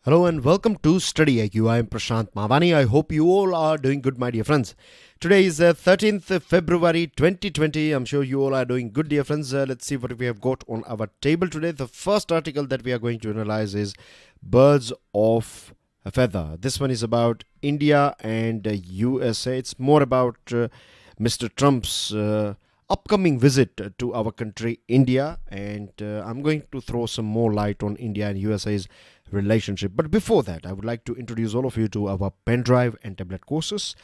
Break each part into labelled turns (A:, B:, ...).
A: Hello and welcome to StudyIQ. I am Prashant Mavani. I hope you all are doing good, my dear friends. Today is 13th February 2020. I'm sure you all are doing good, dear friends. Let's see what we have got on our table today. The first article that we are going to analyze is Birds of a Feather. This one is about India and USA. It's more about Mr. Trump's upcoming visit to our country, India, and I'm going to throw some more light on India and USA's relationship. But before that, I would like to introduce all of you to our pen drive and tablet courses,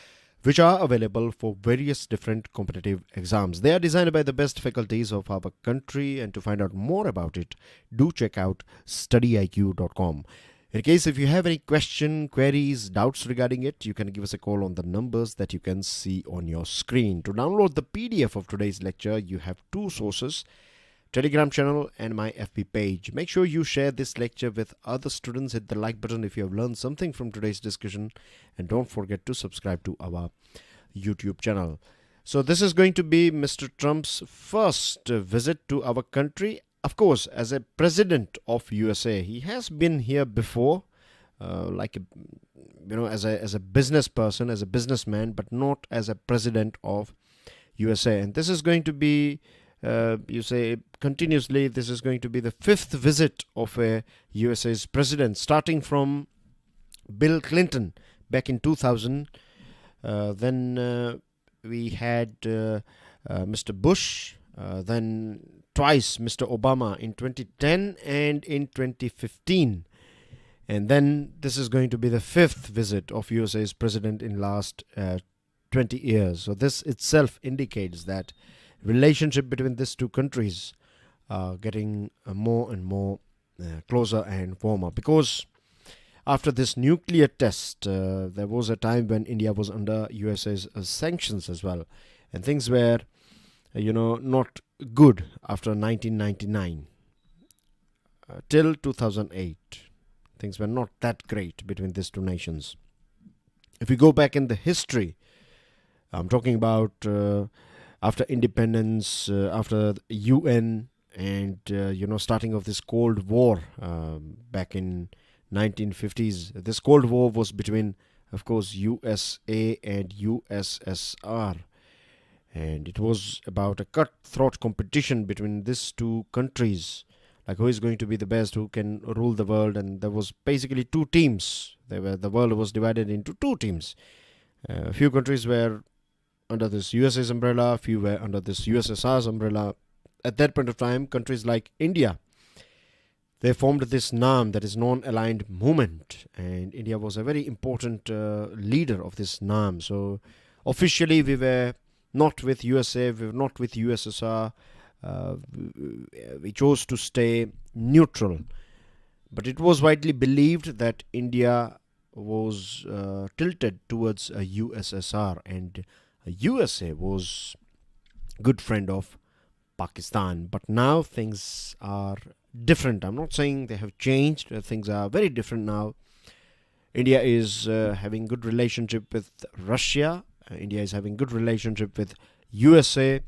A: which are available for various different competitive exams. They are designed by the best faculties of our country, and to find out more about it, do check out studyiq.com. In case if you have any question, queries, doubts regarding it, you can give us a call on the numbers that you can see on your screen. To download the PDF of today's lecture, you have two sources: Telegram channel and my FB page. Make sure you share this lecture with other students. Hit the like button if you have learned something from today's discussion, and don't forget to subscribe to our YouTube channel. So this is going to be Mr. Trump's first visit to our country. Of course, as a president of USA, he has been here before, as a business person, as a businessman, but not as a president of USA. And this is going to be, continuously, this is going to be the fifth visit of a USA's president, starting from Bill Clinton back in 2000. Then we had Mr. Bush, then twice Mr. Obama in 2010 and in 2015. And then this is going to be the fifth visit of USA's president in last 20 years. So this itself indicates that relationship between these two countries are getting more and more closer and warmer. Because after this nuclear test, there was a time when India was under USA's sanctions as well. And things were, not good after 1999 till 2008. Things were not that great between these two nations. If we go back in the history, I'm talking about after independence, after the UN, and starting of this Cold War back in 1950s. This Cold War was between, of course, USA and USSR. And it was about a cutthroat competition between these two countries, like who is going to be the best, who can rule the world. And there was basically two teams. The world was divided into two teams. A few countries were under this USA's umbrella, a few were under this USSR's umbrella. At that point of time, countries like India, they formed this NAM, that is Non-Aligned Movement, and India was a very important leader of this NAM. So officially we were not with USA, we were not with USSR. We chose to stay neutral. But it was widely believed that India was tilted towards a USSR, and USA was good friend of Pakistan. But now things are different. I'm not saying they have changed. Things are very different now. India is having good relationship with Russia. India is having good relationship with USA.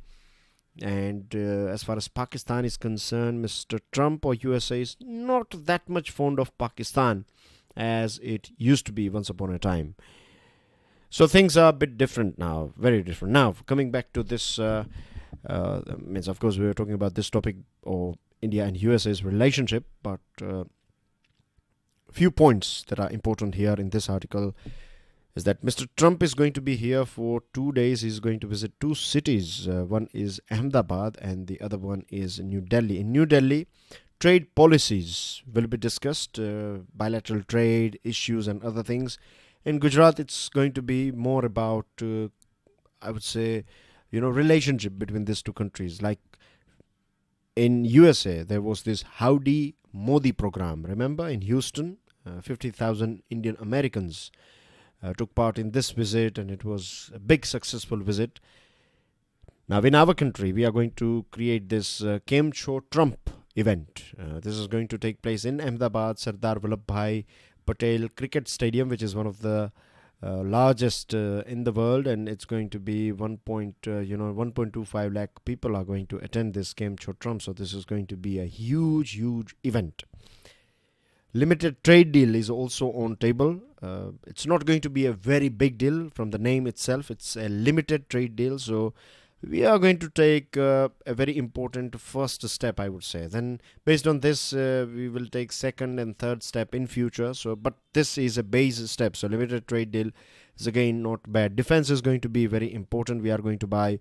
A: And as far as Pakistan is concerned, Mr. Trump or USA is not that much fond of Pakistan as it used to be once upon a time. So things are a bit different now, very different. Now, coming back to this, means of course we were talking about this topic, or India and USA's relationship, but few points that are important here in this article is that Mr. Trump is going to be here for 2 days. He's going to visit two cities. One is Ahmedabad and the other one is New Delhi. In New Delhi, trade policies will be discussed, bilateral trade issues and other things. In Gujarat, it's going to be more about, I would say, relationship between these two countries. Like in USA, there was this Howdy Modi program. Remember, in Houston, 50,000 Indian Americans took part in this visit, and it was a big successful visit. Now in our country, we are going to create this Kem Cho Trump event. This is going to take place in Ahmedabad, Sardar Vallabhbhai Patel Cricket Stadium, which is one of the largest in the world, and it's going to be 1.25 lakh people are going to attend this Kem Cho Trump. So this is going to be a huge event. Limited trade deal is also on table. It's not going to be a very big deal from the name itself. It's a limited trade deal. So we are going to take a very important first step, I would say. Then based on this, we will take second and third step in future. So, but this is a base step. So limited trade deal is again not bad. Defense is going to be very important. We are going to buy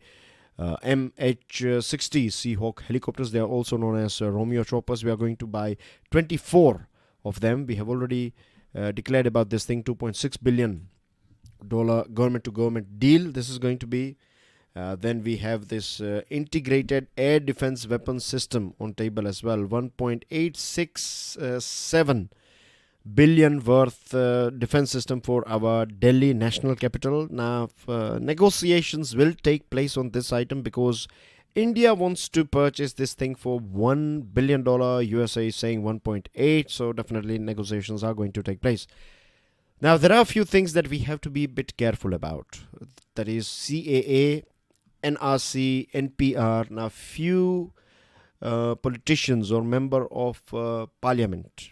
A: MH-60 Seahawk helicopters. They are also known as Romeo choppers. We are going to buy 24 of them. We have already declared about this thing, $2.6 billion government to government deal. This is going to be. Then we have this integrated air defense weapons system on table as well. 1.867 billion worth defense system for our Delhi national capital. Now negotiations will take place on this item because India wants to purchase this thing for $1 billion. USA is saying 1.8, so definitely negotiations are going to take place. Now there are a few things that we have to be a bit careful about. That is CAA, NRC, NPR. Now few politicians or member of parliament,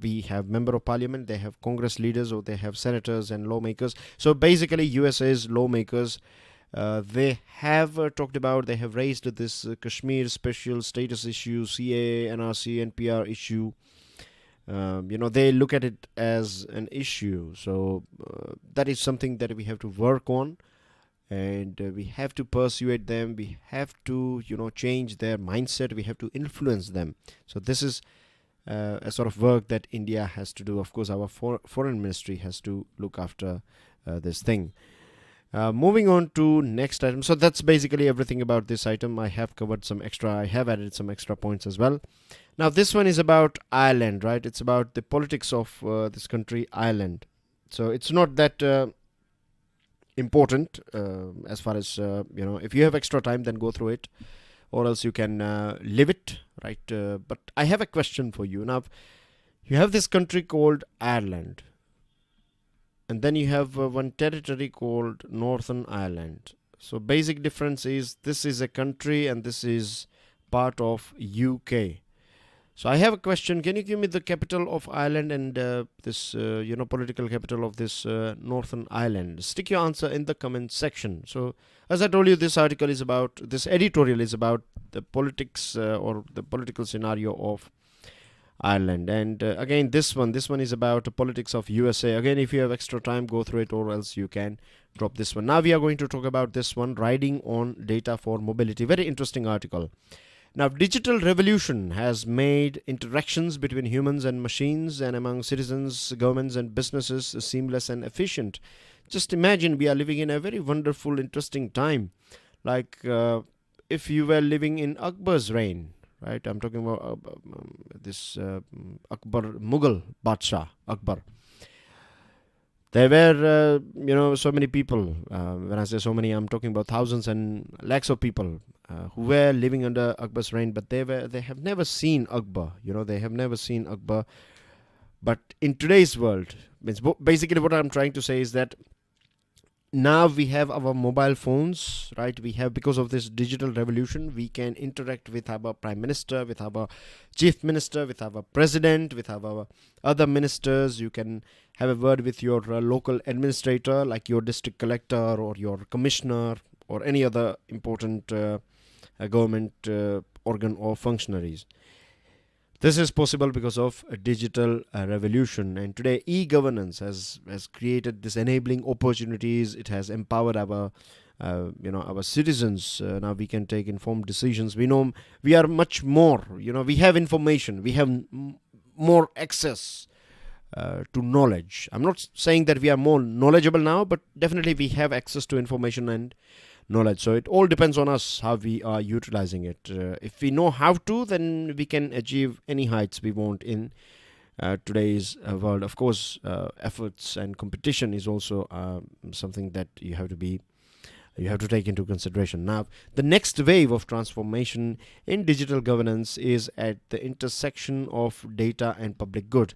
A: we have member of parliament, they have Congress leaders, or they have senators and lawmakers. So basically USA's lawmakers, they have talked about, they have raised this Kashmir special status issue, CAA, NRC, NPR issue. They look at it as an issue. So that is something that we have to work on. And we have to persuade them. We have to, change their mindset. We have to influence them. So this is a sort of work that India has to do. Of course, our foreign ministry has to look after this thing. Moving on to next item. So that's basically everything about this item. I have covered some extra. I have added some extra points as well. Now this one is about Ireland, right? It's about the politics of this country, Ireland. So it's not that important as far as if you have extra time, then go through it, or else you can leave it, right? But I have a question for you. Now you have this country called Ireland, and then you have one territory called Northern Ireland. So basic difference is this is a country and this is part of UK. So I have a question. Can you give me the capital of Ireland and this, political capital of this Northern Ireland? Stick your answer in the comment section. So as I told you, this editorial is about the politics or the political scenario of Ireland. And again, this one is about the politics of USA. Again, if you have extra time, go through it, or else you can drop this one. Now we are going to talk about this one, riding on data for mobility. Very interesting article. Now, digital revolution has made interactions between humans and machines and among citizens, governments and businesses seamless and efficient. Just imagine we are living in a very wonderful, interesting time. Like if you were living in Akbar's reign, right? I'm talking about this Akbar, Mughal Badshah, Akbar. There were, so many people. When I say so many, I'm talking about thousands and lakhs of people who were living under Akbar's reign, but they have never seen Akbar. They have never seen Akbar. But in today's world, basically what I'm trying to say is that now we have our mobile phones, right? We have, because of this digital revolution, we can interact with our prime minister, with our chief minister, with our president, with our other ministers. You can have a word with your local administrator, like your district collector or your commissioner or any other important government organ or functionaries. This is possible because of a digital revolution, and today e-governance has created this enabling opportunities. It has empowered our our citizens. Now we can take informed decisions. We know we are much more. We have information. We have more access to knowledge. I'm not saying that we are more knowledgeable now, but definitely we have access to information and knowledge. So it all depends on us how we are utilizing it. If we know how to, then we can achieve any heights we want in today's world. Of course, efforts and competition is also something that you have to take into consideration. Now, the next wave of transformation in digital governance is at the intersection of data and public good.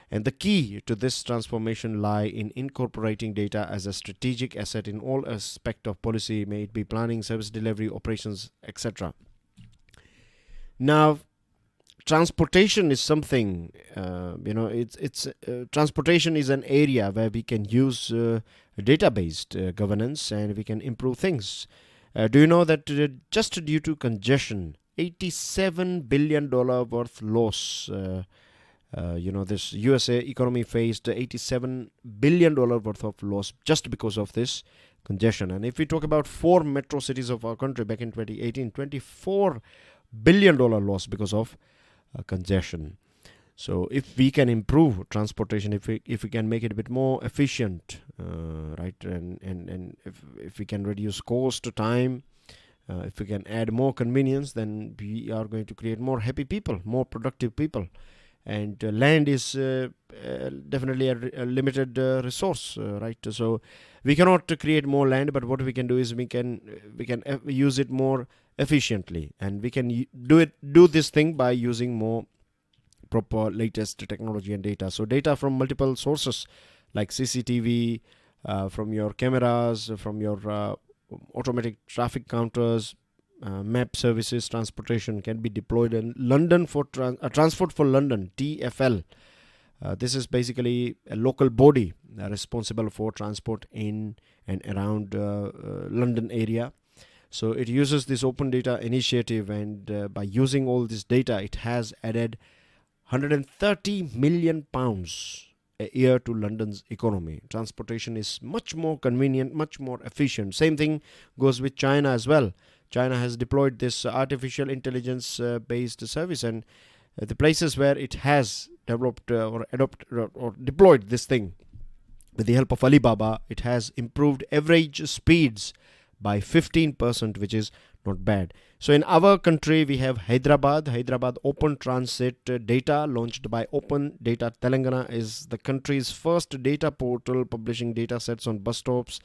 A: And the key to this transformation lie in incorporating data as a strategic asset in all aspects of policy, may it be planning, service delivery, operations, etc. Now, transportation is something, transportation is an area where we can use data-based governance, and we can improve things. Do you know that just due to congestion, $87 billion worth loss, this USA economy faced $87 billion worth of loss just because of this congestion. And if we talk about 4 metro cities of our country back in 2018, $24 billion loss because of congestion. So if we can improve transportation, if we can make it a bit more efficient, right, and if we can reduce cost, time, if we can add more convenience, then we are going to create more happy people, more productive people. And land is definitely a limited resource, right? So we cannot create more land, but what we can do is we can use it more efficiently, and we can do this thing by using more proper latest technology and data. So data from multiple sources like CCTV, from your cameras, from your automatic traffic counters, map services, transportation can be deployed in London for Transport for London, TfL. This is basically a local body responsible for transport in and around London area. So it uses this open data initiative, and by using all this data, it has added £130 million a year to London's economy. Transportation is much more convenient, much more efficient. Same thing goes with China as well. China has deployed this artificial intelligence based service, and the places where it has developed or adopted or deployed this thing with the help of Alibaba, it has improved average speeds by 15%, which is not bad. So in our country, we have Hyderabad Open Transit Data, launched by Open Data Telangana, is the country's first data portal publishing data sets on bus stops,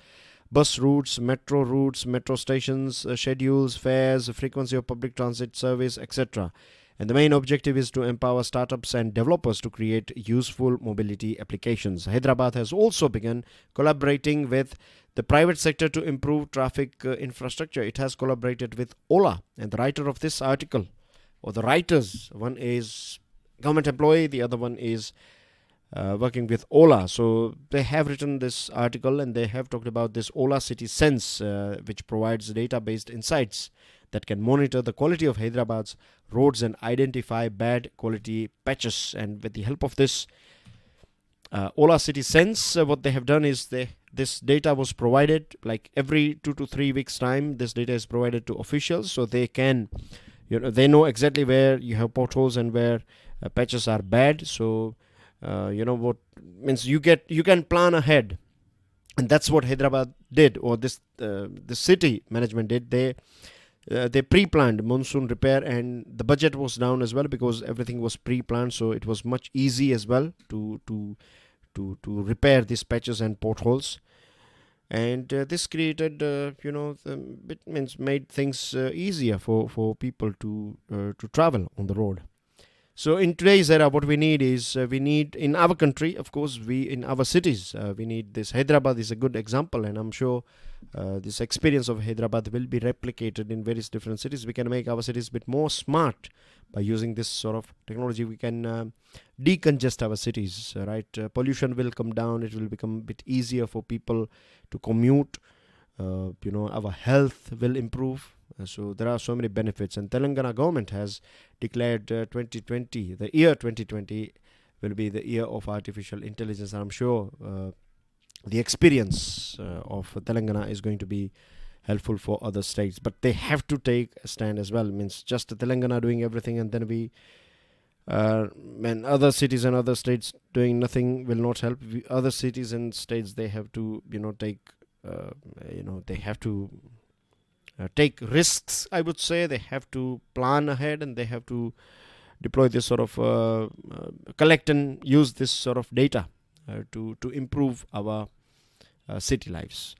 A: bus routes, metro stations, schedules, fares, frequency of public transit service, etc. And the main objective is to empower startups and developers to create useful mobility applications. Hyderabad has also begun collaborating with the private sector to improve traffic infrastructure. It has collaborated with Ola, and the writer of this article, or the writers, one is government employee, the other one is working with Ola. So they have written this article, and they have talked about this Ola City Sense, which provides data-based insights that can monitor the quality of Hyderabad's roads and identify bad quality patches. And with the help of this Ola City Sense, what they have done is this data was provided like every 2 to 3 weeks time. This data is provided to officials, so they can, they know exactly where you have potholes and where patches are bad. So what means you can plan ahead, and that's what Hyderabad did, or the city management did. They pre-planned monsoon repair, and the budget was down as well because everything was pre-planned, so it was much easy as well to repair these patches and potholes. And this created made things easier for people to travel on the road. So in today's era, what we need is in our country, of course, in our cities, we need this. Hyderabad is a good example, and I'm sure this experience of Hyderabad will be replicated in various different cities. We can make our cities a bit more smart by using this sort of technology. We can decongest our cities, right? Pollution will come down. It will become a bit easier for people to commute. Our health will improve. So there are so many benefits, and Telangana government has declared 2020, the year 2020 will be the year of artificial intelligence. I'm sure the experience of Telangana is going to be helpful for other states, but they have to take a stand as well. It means just Telangana doing everything, and then other cities and other states doing nothing will not help. Other cities and states, they have to they have to take risks, I would say. They have to plan ahead, and they have to deploy this sort of collect and use this sort of data to improve our city lives.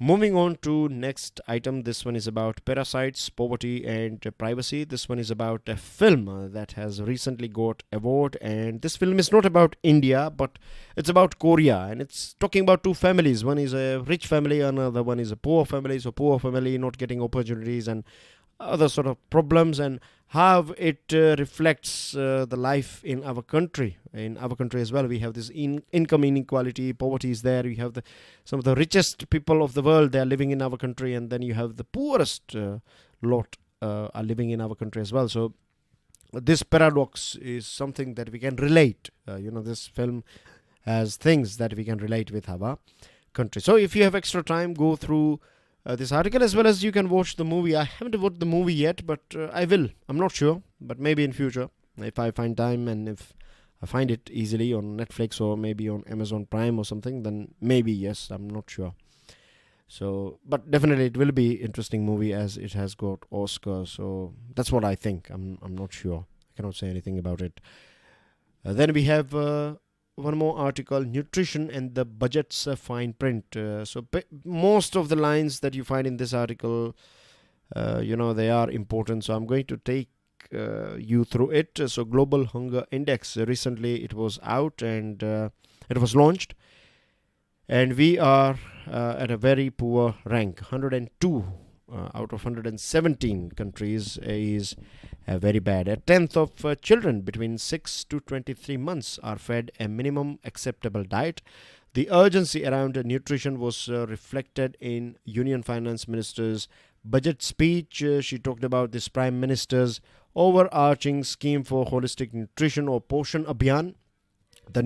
A: Moving on to next item. This one is about parasites, poverty and privacy. This one is about a film that has recently got award, and this film is not about India, but it's about Korea, and it's talking about two families. One is a rich family, another one is a poor family. So poor family not getting opportunities, and other sort of problems, and how it reflects the life in our country. In our country as well, we have this income inequality, poverty is there. We have some of the richest people of the world, they are living in our country, and then you have the poorest lot are living in our country as well. So this paradox is something that we can relate. This film has things that we can relate with our country. So if you have extra time, go through this article, as well as you can watch the movie. I haven't watched the movie yet, but I will. I'm not sure, but maybe in future, if I find time and if I find it easily on Netflix or maybe on Amazon Prime or something, then maybe yes, I'm not sure. So, but definitely it will be interesting movie, as it has got Oscar. So that's what I think. I'm not sure. I cannot say anything about it. Then we have one more article, nutrition and the budget's fine print. Most of the lines that you find in this article, they are important. So I'm going to take you through it. So Global Hunger Index, recently it was out and it was launched. And we are at a very poor rank. 102 out of 117 countries is very bad. A tenth of children between 6 to 23 months are fed a minimum acceptable diet. The urgency around nutrition was reflected in Union Finance Minister's budget speech. She talked about this Prime Minister's overarching scheme for holistic nutrition, or Poshan Abhiyan, the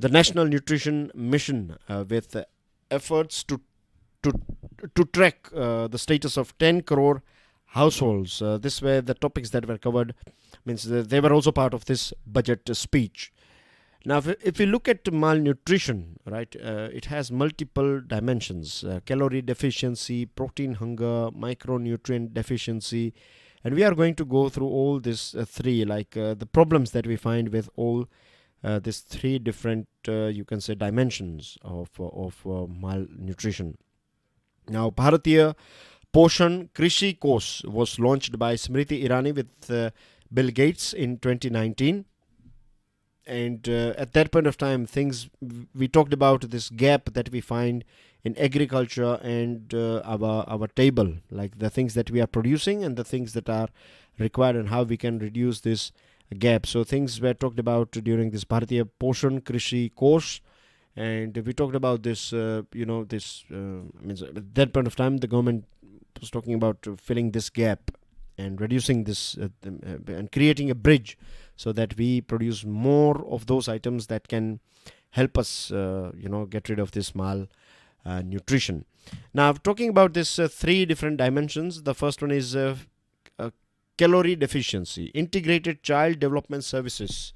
A: National Nutrition Mission, with efforts to track the status of 10 crore households. This were the topics that were covered, means they were also part of this budget speech. Now, if we look at malnutrition, right, it has multiple dimensions: calorie deficiency, protein hunger, micronutrient deficiency, and we are going to go through all these three, like the problems that we find with all these three different, you can say, dimensions of malnutrition. Now, Bharatiya Poshan Krishi course was launched by Smriti Irani with Bill Gates in 2019. And at that point of time, we talked about this gap that we find in agriculture and our table, like the things that we are producing and the things that are required, and how we can reduce this gap. So things were talked about during this Bharatiya Poshan Krishi course. And we talked about this, means at that point of time, the government was talking about filling this gap and reducing this and creating a bridge so that we produce more of those items that can help us, get rid of this malnutrition. Now, talking about this three different dimensions, the first one is calorie deficiency. Integrated Child Development Services.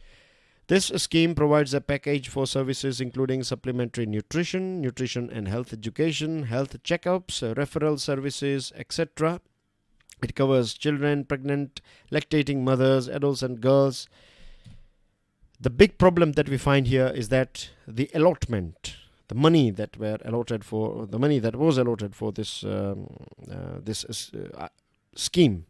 A: This scheme provides a package for services including supplementary nutrition and health education, health checkups, referral services, etc. It covers children, pregnant, lactating mothers, adults and girls. The big problem that we find here is that the allotment, the money that was allotted for this scheme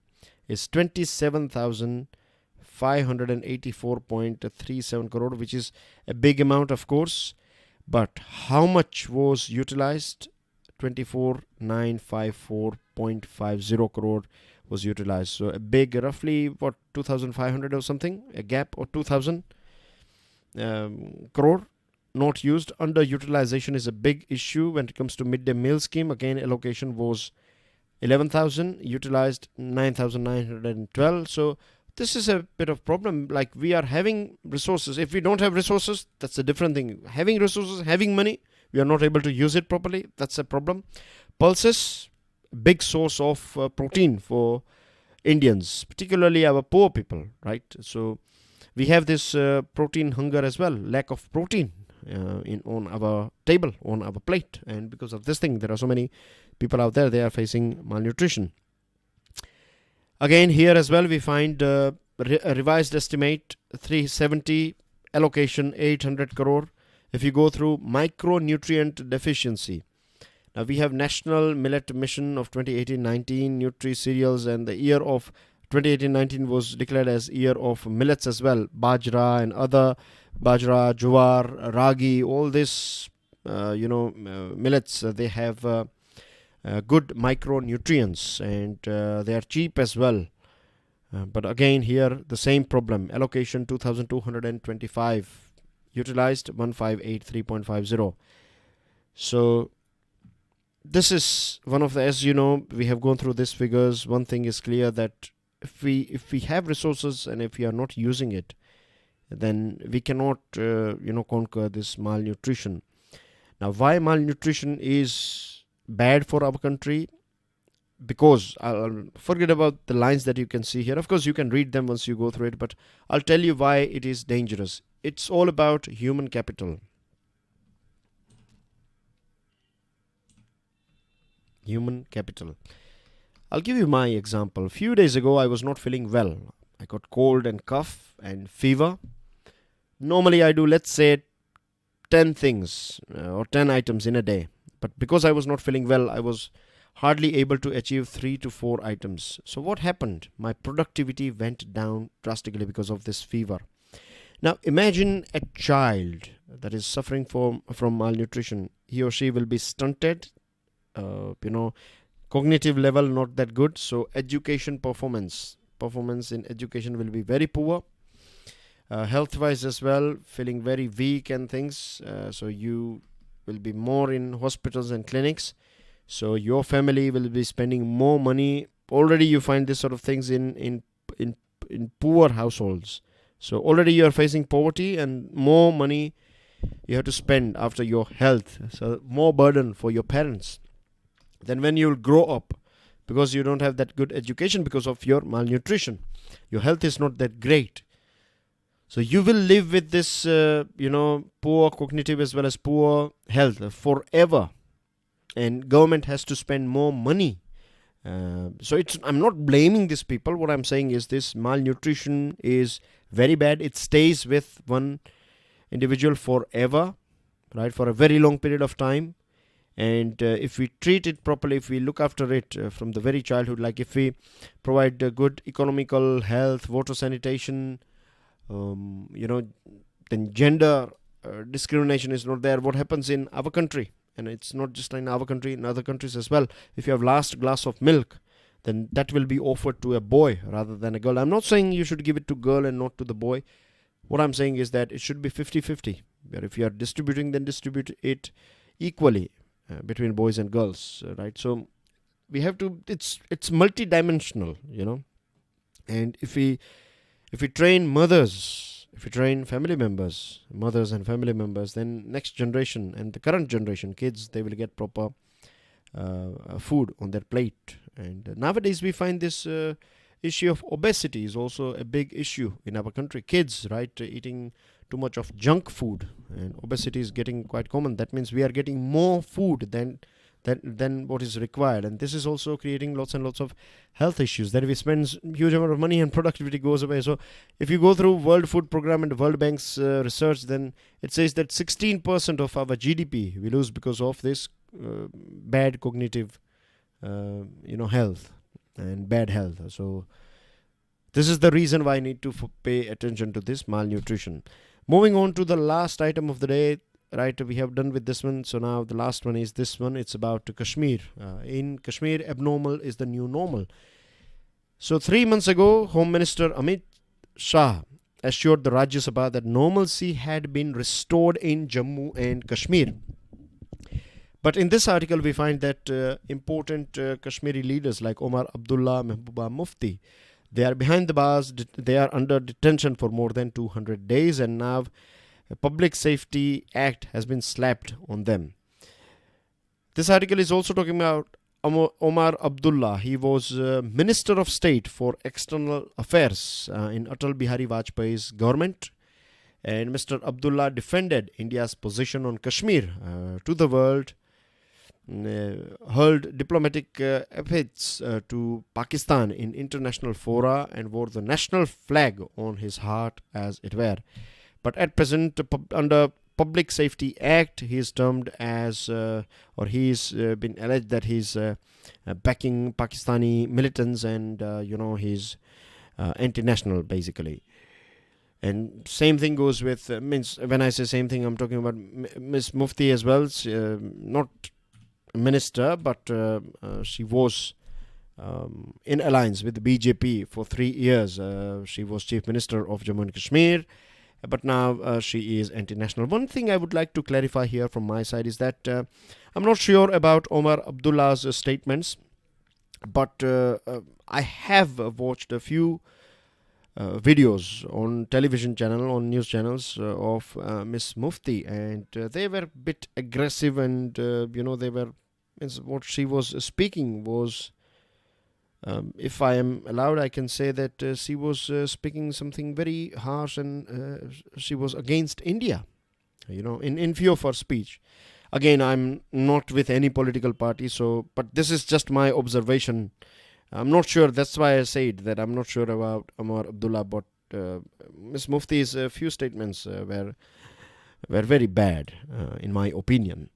A: is 27,584.37 crore, which is a big amount, of course. But how much was utilized? 24,954.50 crore was utilized. So a big, roughly 2,500 or something, a gap of 2,000 crore not used. Underutilization is a big issue when it comes to midday meal scheme. Again, allocation was 11,000, utilized 9,912. So this is a bit of problem. Like, we are having resources. If we don't have resources, that's a different thing. Having resources, having money, we are not able to use it properly. That's a problem. Pulses, big source of protein for Indians, particularly our poor people, right? So we have this protein hunger as well, lack of protein on our table, on our plate. And because of this thing, there are so many people out there, they are facing malnutrition. Again, here as well, we find a revised estimate 370, allocation 800 crore. If you go through micronutrient deficiency, now we have National Millet Mission of 2018-19, Nutri Cereals, and the year of 2018-19 was declared as year of millets as well. Bajra and other Bajra, Jowar, Ragi, all this millets, they have good micronutrients, and they are cheap as well. But again, here the same problem. Allocation 2225, utilized 1583.50. So this is one of the, as you know, we have gone through these figures. One thing is clear, that if we have resources and if we are not using it, then we cannot conquer this malnutrition. Now, why malnutrition is bad for our country? Because I'll forget about the lines that you can see here. Of course, you can read them once you go through it, but I'll tell you why it is dangerous. It's all about human capital. Human capital. I'll give you my example. A few days ago, I was not feeling well. I got cold and cough and fever. Normally, I do, let's say, 10 things or 10 items in a day. But because I was not feeling well, I was hardly able to achieve 3 to 4 items. So what happened? My productivity went down drastically because of this fever. Now imagine a child that is suffering from malnutrition. He or she will be stunted, cognitive level not that good. So education performance in education will be very poor. Health wise as well, feeling very weak and things. So you will be more in hospitals and clinics. So your family will be spending more money. Already you find this sort of things in poor households. So already you are facing poverty, and more money you have to spend after your health. So more burden for your parents. Then when you grow up, because you don't have that good education because of your malnutrition, your health is not that great. So you will live with this, poor cognitive as well as poor health forever. And government has to spend more money. So I'm not blaming these people. What I'm saying is this malnutrition is very bad. It stays with one individual forever, right, for a very long period of time. And if we treat it properly, if we look after it from the very childhood, like if we provide good economical health, water, sanitation, then gender discrimination is not there. What happens in our country? And it's not just in our country, in other countries as well. If you have last glass of milk, then that will be offered to a boy rather than a girl. I'm not saying you should give it to girl and not to the boy. What I'm saying is that it should be 50-50. Where if you are distributing, then distribute it equally between boys and girls, right? So we have to. It's multidimensional, And if we train mothers, if we train family members, mothers and family members, then next generation and the current generation kids, they will get proper food on their plate. And nowadays we find this issue of obesity is also a big issue in our country. Kids, right, eating too much of junk food, and obesity is getting quite common. That means we are getting more food than what is required, and this is also creating lots and lots of health issues. Then we spend huge amount of money and productivity goes away. So if you go through World Food Program and World Bank's research, then it says that 16% of our GDP we lose because of this bad cognitive health and bad health. So this is the reason why I need to pay attention to this malnutrition. Moving on to the last item of the day. Right, we have done with this one. So now the last one is this one. It's about Kashmir. In Kashmir, abnormal is the new normal. So 3 months ago, Home Minister Amit Shah assured the Rajya Sabha that normalcy had been restored in Jammu and Kashmir. But in this article, we find that important Kashmiri leaders like Omar Abdullah, Mehbooba Mufti, they are behind the bars. They are under detention for more than 200 days, and now a Public Safety Act has been slapped on them. This article is also talking about Omar Abdullah. He was Minister of State for External Affairs in Atal Bihari Vajpayee's government. And Mr. Abdullah defended India's position on Kashmir to the world, hurled diplomatic epithets to Pakistan in international fora, and wore the national flag on his heart, as it were. But at present, under Public Safety Act, he is termed as, or he's been alleged that he's backing Pakistani militants, and he's anti-national basically. And same thing goes with means when I say same thing, I'm talking about Miss Mufti as well. Not minister, but she was in alliance with the BJP for 3 years. She was Chief Minister of Jammu and Kashmir, but now she is anti-national. One thing I would like to clarify here from my side is that I'm not sure about Omar Abdullah's statements, but I have watched a few videos on television channel, on news channels of Miss Mufti, and they were a bit aggressive, and they were, what she was speaking was, if I am allowed, I can say that she was speaking something very harsh, and she was against India, in view of her speech. Again, I'm not with any political party, but this is just my observation. I'm not sure. That's why I said that I'm not sure about Omar Abdullah, but Ms. Mufti's few statements were very bad, in my opinion.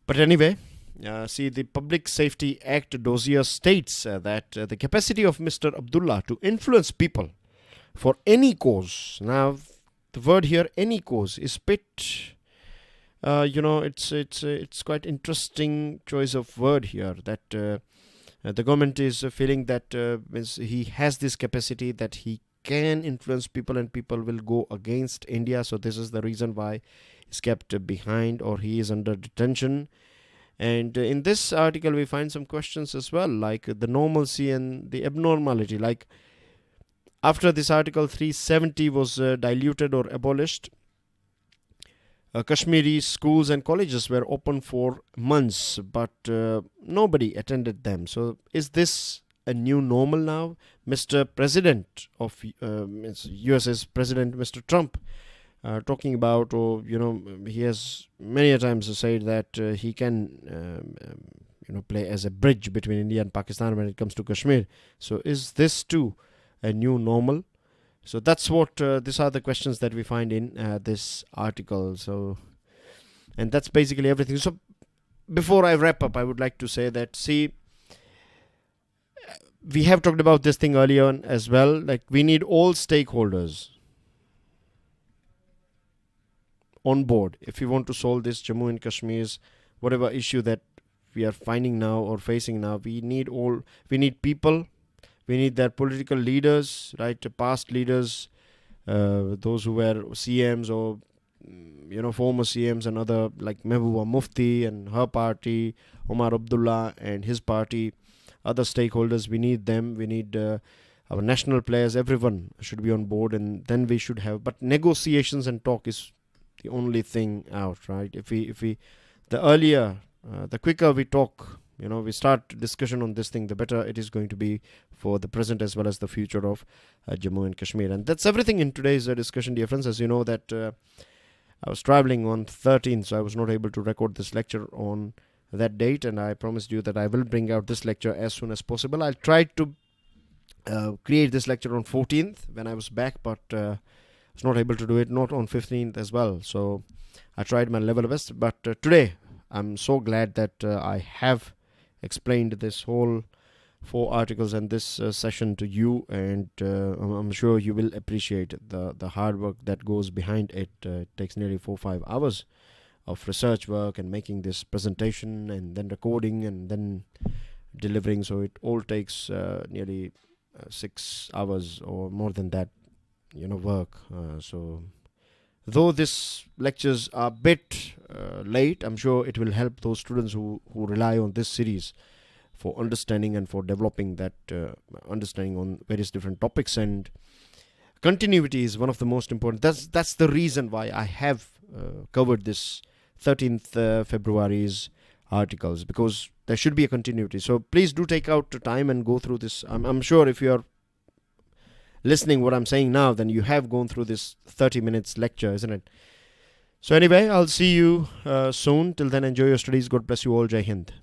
A: But anyway, the Public Safety Act dossier states that the capacity of Mr. Abdullah to influence people for any cause. Now, the word here, any cause, is bit. It's quite interesting choice of word here, that the government is feeling that he has this capacity, that he can influence people and people will go against India. So this is the reason why he's kept behind, or he is under detention. And in this article we find some questions as well, like the normalcy and the abnormality. Like, after this Article 370 was diluted or abolished, Kashmiri schools and colleges were open for months, but nobody attended them. So is this a new normal now? Mr. President of US's President, Mr. Trump, talking about, he has many a times said that he can play as a bridge between India and Pakistan when it comes to Kashmir. So is this too a new normal? So that's what, these are the questions that we find in this article. So, and that's basically everything. So before I wrap up, I would like to say that, we have talked about this thing earlier on as well. Like, we need all stakeholders on board if we want to solve this Jammu and Kashmir's whatever issue that we are finding now or facing now. We need people. We need their political leaders, right? Past leaders, those who were CMs or, former CMs and other, like Mehbooba Mufti and her party, Omar Abdullah and his party, other stakeholders. We need them. We need our national players. Everyone should be on board, and then we should have. But negotiations and talk is the only thing out, right? If we, the quicker we talk, we start discussion on this thing, the better it is going to be for the present as well as the future of Jammu and Kashmir. And that's everything in today's discussion, dear friends. As you know that I was traveling on 13th, so I was not able to record this lecture on that date, and I promised you that I will bring out this lecture as soon as possible. I'll try to create this lecture on 14th when I was back, but I was not able to do it, not on 15th as well. So I tried my level best, but today I'm so glad that I have explained this whole 4 articles and this session to you, and I'm sure you will appreciate the hard work that goes behind it. It takes nearly 4-5 hours of research work and making this presentation and then recording and then delivering. So it all takes nearly 6 hours or more than that, work. So though these lectures are a bit late, I'm sure it will help those students who rely on this series for understanding and for developing that understanding on various different topics. And continuity is one of the most important. That's the reason why I have covered this 13th February's articles, because there should be a continuity. So please do take out the time and go through this. I'm sure if you are listening what I'm saying now, then you have gone through this 30 minutes lecture, isn't it? So anyway, I'll see you soon. Till then, enjoy your studies. God bless you all. Jai Hind.